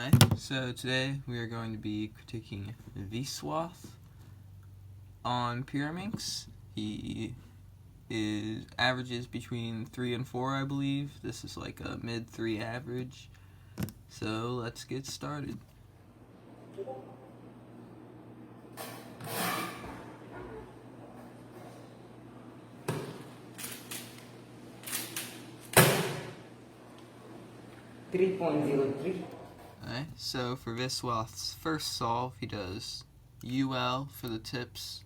Hi, so today we are going to be critiquing Viswath on Pyraminx. He averages between 3 and 4, I believe. This is like a mid-3 average. So let's get started. .03. Alright, so for Viswath's first solve, he does UL for the tips,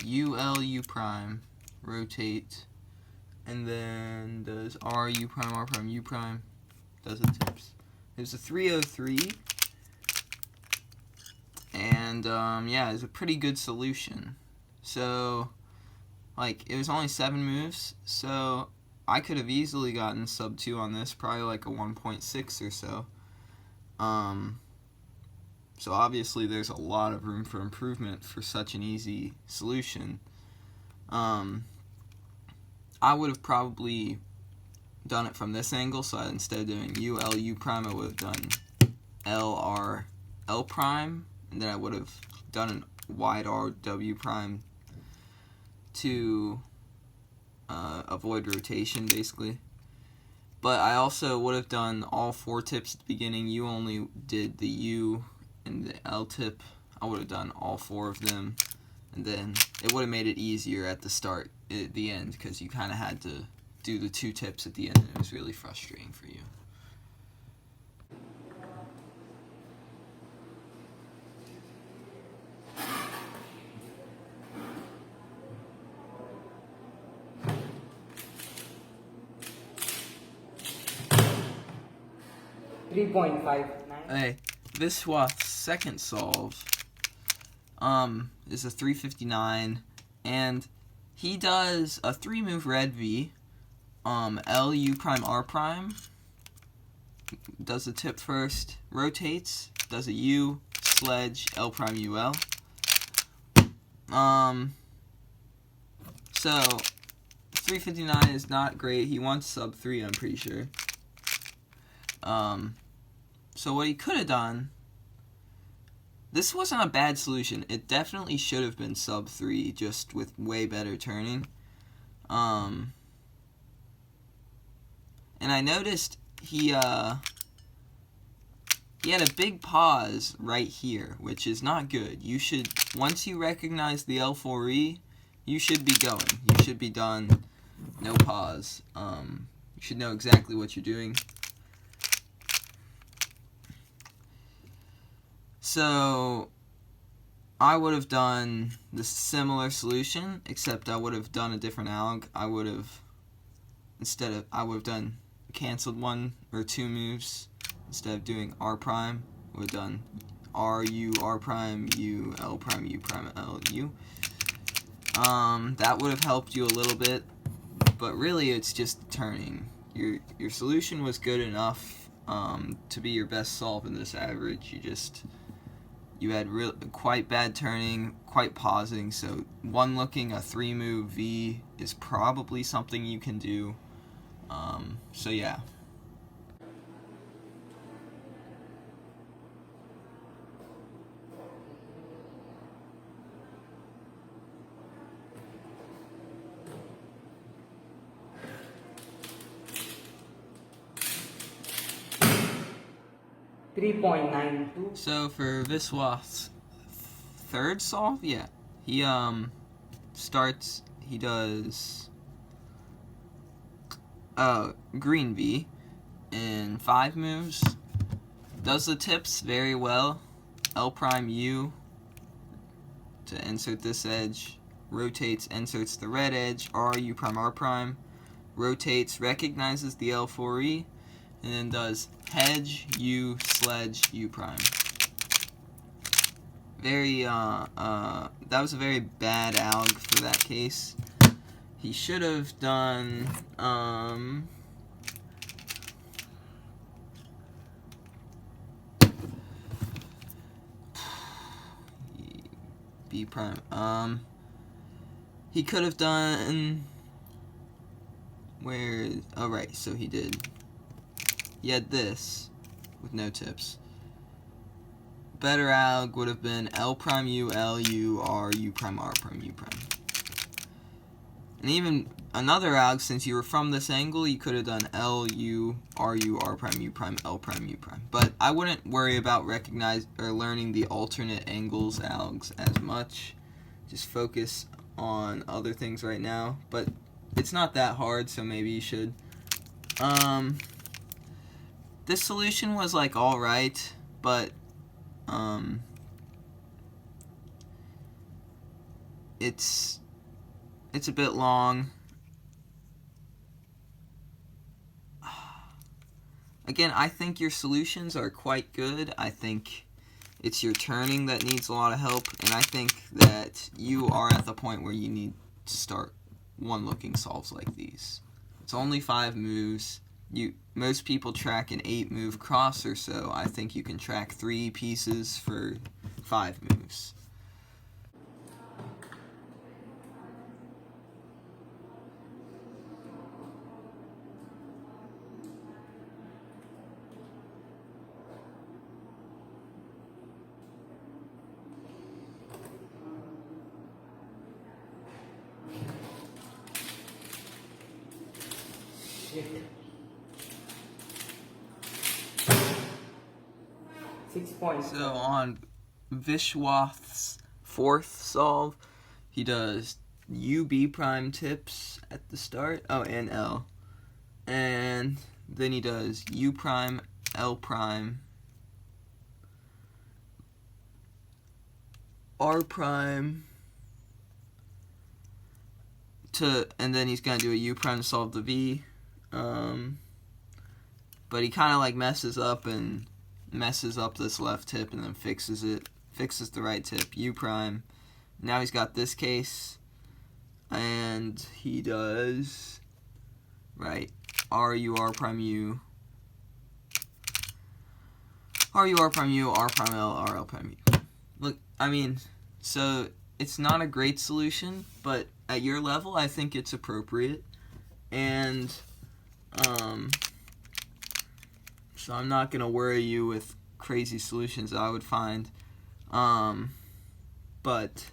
UL U prime, rotate, and then does R U prime, R prime, U prime, does the tips. There's a 303, and yeah, it's a pretty good solution. So, like, it was only 7 moves, so I could have easily gotten sub 2 on this, probably like a 1.6 or so. So obviously there's a lot of room for improvement for such an easy solution. I would have probably done it from this angle, so instead of doing UL U prime, I would have done LR L prime, and then I would have done a wide R W prime to avoid rotation, basically. But I also would have done all 4 tips at the beginning. You only did the U and the L tip. I would have done all 4 of them, and then it would have made it easier at the end, because you kind of had to do the 2 tips at the end, and it was really frustrating for you. Hey, Viswath's second solve is a 359, and he does a 3-move red V, L U prime R prime, does the tip first, rotates, does a U, sledge, L prime UL. So 359 is not great. He wants sub 3, I'm pretty sure. So what he could have done, this wasn't a bad solution. It definitely should have been sub 3, just with way better turning. And I noticed he had a big pause right here, which is not good. You should, once you recognize the L4E, you should be going. You should be done, no pause. You should know exactly what you're doing. So I would have done the similar solution, except I would have done a different alg. I would have done canceled 1 or 2 moves. Instead of doing R prime, I would have done R U R prime U L prime U prime L U. That would have helped you a little bit, but really it's just turning. Your solution was good enough to be your best solve in this average. You had quite bad turning, quite pausing, so one looking a 3-move V is probably something you can do. So yeah. .92. So for Viswath's third solve, yeah, he does green V in 5 moves, does the tips very well, L prime U to insert this edge, rotates, inserts the red edge, R U prime R prime, rotates, recognizes the L4E, and then does hedge, U, sledge, U prime. That was a very bad alg for that case. He should have done, B prime. He could have done, right, so he had this with no tips. better alg would have been L prime U, L U, R, U prime, R prime, U prime. And even another alg, since you were from this angle, you could have done L, U, R prime, U prime, L prime, U prime. But I wouldn't worry about learning the alternate angles algs as much. Just focus on other things right now. But it's not that hard, so maybe you should. This solution was like alright, but it's a bit long. Again, I think your solutions are quite good. I think it's your turning that needs a lot of help, and I think that you are at the point where you need to start one-looking solves like these. It's only 5 moves. Most people track an 8-move crosser, so I think you can track 3 pieces for 5 moves. Shit. 6 points. So on Viswath's 4th solve, he does U, B prime tips at the start. Oh, and L. And then he does U prime, L prime, R prime, and then he's going to do a U prime to solve the V. But he kind of like messes up this left tip and then fixes the right tip, U prime. Now he's got this case, and he does, right, R, U, R prime, U, R, U, R prime, U, R prime, L, R, L prime, U. Look, I mean, so it's not a great solution, but at your level, I think it's appropriate, and, so I'm not going to worry you with crazy solutions that I would find. But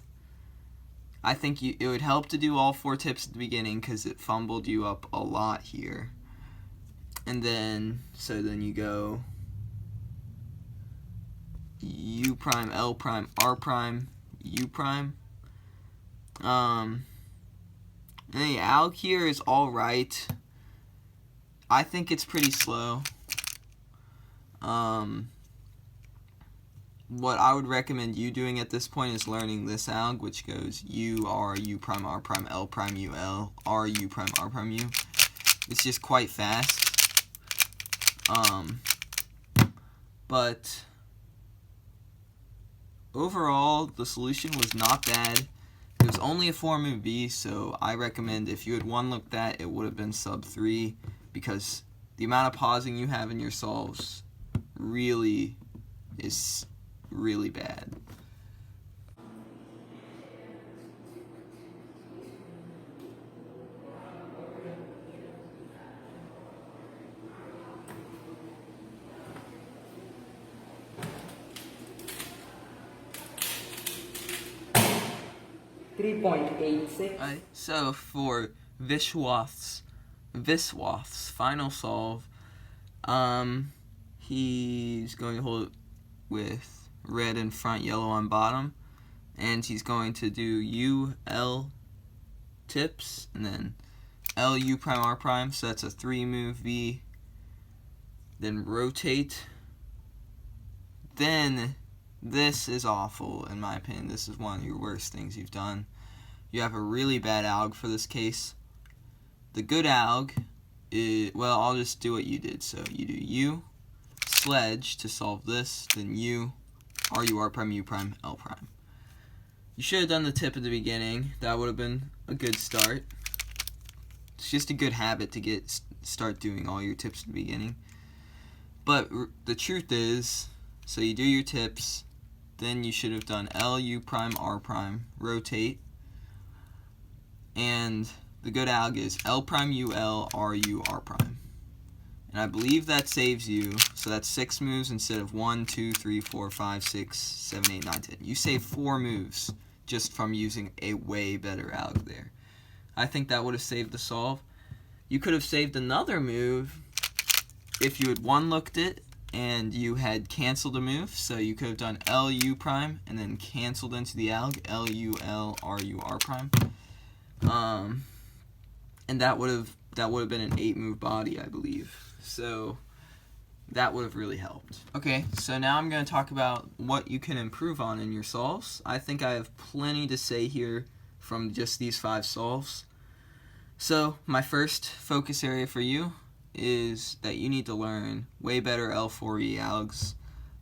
I think it would help to do all 4 tips at the beginning because it fumbled you up a lot here. And then, so then you go U prime, L prime, R prime, U prime. And the alg here is alright. I think it's pretty slow. What I would recommend you doing at this point is learning this alg, which goes U, R, U prime, R prime, L prime, U, L, R, U prime, R prime, U. It's just quite fast. But overall, the solution was not bad. It was only a 4-move V, so I recommend if you had one-looked that, it would have been sub 3, because the amount of pausing you have in your solves really is really bad. $3.86. So for Viswath's final solve, he's going to hold it with red in front, yellow on bottom, and he's going to do U, L tips, and then L, U prime, R prime, so that's a 3-move V, then rotate. Then this is awful, in my opinion. This is one of your worst things you've done. You have a really bad alg for this case. The good alg is, well, I'll just do what you did. So you do U, sledge to solve this, then U, R, U, R prime, U prime, L prime. You should have done the tip at the beginning. That would have been a good start. It's just a good habit to start doing all your tips at the beginning. But the truth is, so you do your tips, then you should have done L, U prime, R prime, rotate, and the good alg is L prime, U, L, R, U, R prime. And I believe that saves you, so that's 6 moves instead of 1, 2, 3, 4, 5, 6, 7, 8, 9, 10. You save 4 moves just from using a way better alg there. I think that would have saved the solve. You could have saved another move if you had one-looked it and you had canceled a move. So you could have done LU prime and then canceled into the alg, LULRUR prime. And that would have been an 8-move body, I believe. So that would have really helped. Okay, so now I'm going to talk about what you can improve on in your solves. I think I have plenty to say here from just these 5 solves. So my first focus area for you is that you need to learn way better L4E algs.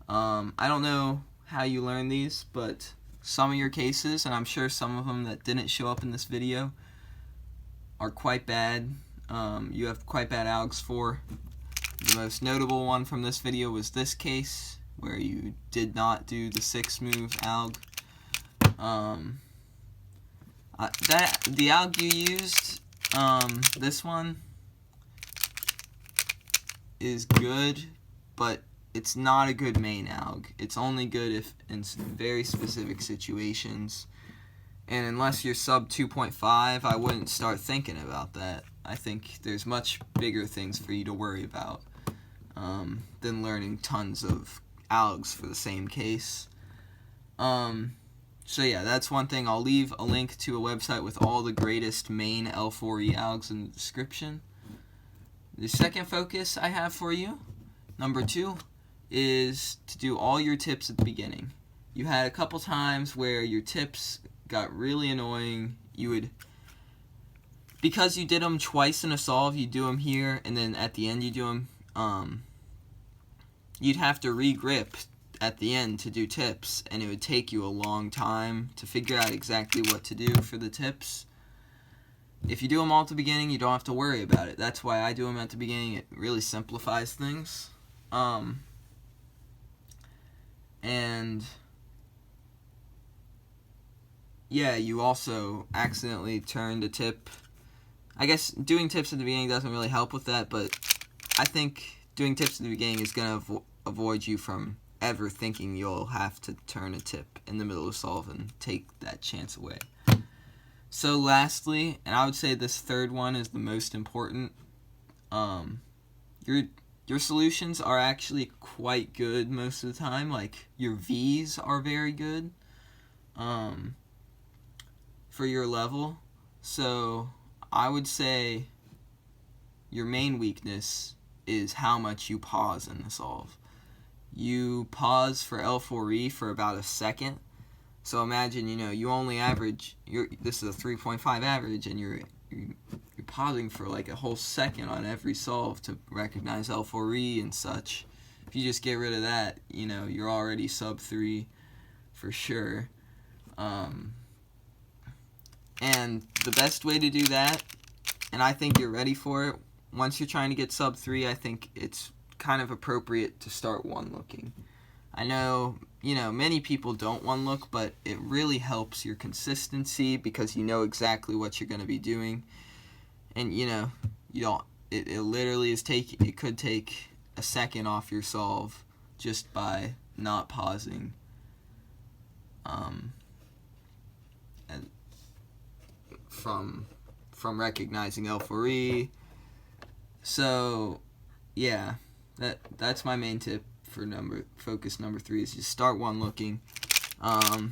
I don't know how you learn these, but some of your cases, and I'm sure some of them that didn't show up in this video, are quite bad. You have quite bad algs for. The most notable one from this video was this case, where you did not do the 6-move alg. The alg you used, this one, is good, but it's not a good main alg. It's only good if in very specific situations. And unless you're sub 2.5, I wouldn't start thinking about that. I think there's much bigger things for you to worry about than learning tons of algs for the same case. So yeah, that's one thing. I'll leave a link to a website with all the greatest main L4E algs in the description. The second focus I have for you, number 2, is to do all your tips at the beginning. You had a couple times where your tips got really annoying. You would, because you did them twice in a solve, you do them here, and then at the end you do them, you'd have to re-grip at the end to do tips, and it would take you a long time to figure out exactly what to do for the tips. If you do them all at the beginning, you don't have to worry about it. That's why I do them at the beginning. It really simplifies things. And yeah, you also accidentally turned a tip. I guess doing tips at the beginning doesn't really help with that, but I think doing tips at the beginning is going to avoid you from ever thinking you'll have to turn a tip in the middle of solve and take that chance away. So lastly, and I would say this third one is the most important, your solutions are actually quite good most of the time. Like, your V's are very good for your level. So I would say your main weakness is how much you pause in the solve. You pause for L4E for about a second. So imagine, you only average, this is a 3.5 average, and you're pausing for like a whole second on every solve to recognize L4E and such. If you just get rid of that, you're already sub 3 for sure. And the best way to do that, and I think you're ready for it, once you're trying to get sub 3, I think it's kind of appropriate to start one-looking. I know, many people don't one-look, but it really helps your consistency because you know exactly what you're going to be doing. And, you don't, it literally it could take a second off your solve just by not pausing. From recognizing L4E. So, yeah, that's my main tip for focus number 3 is just start one-looking. Your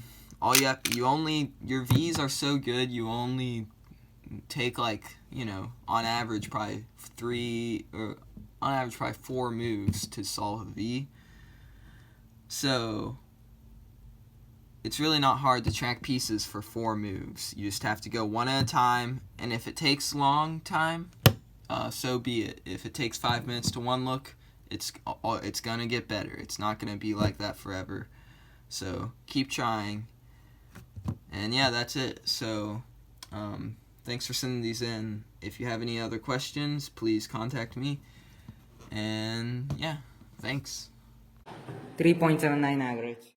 V's are so good, you only take on average probably 4 moves to solve a V. So it's really not hard to track pieces for 4 moves. You just have to go one at a time, and if it takes a long time, so be it. If it takes 5 minutes to one look, it's gonna get better. It's not gonna be like that forever. So keep trying. And yeah, that's it. So thanks for sending these in. If you have any other questions, please contact me. And yeah, thanks. 3.79 average.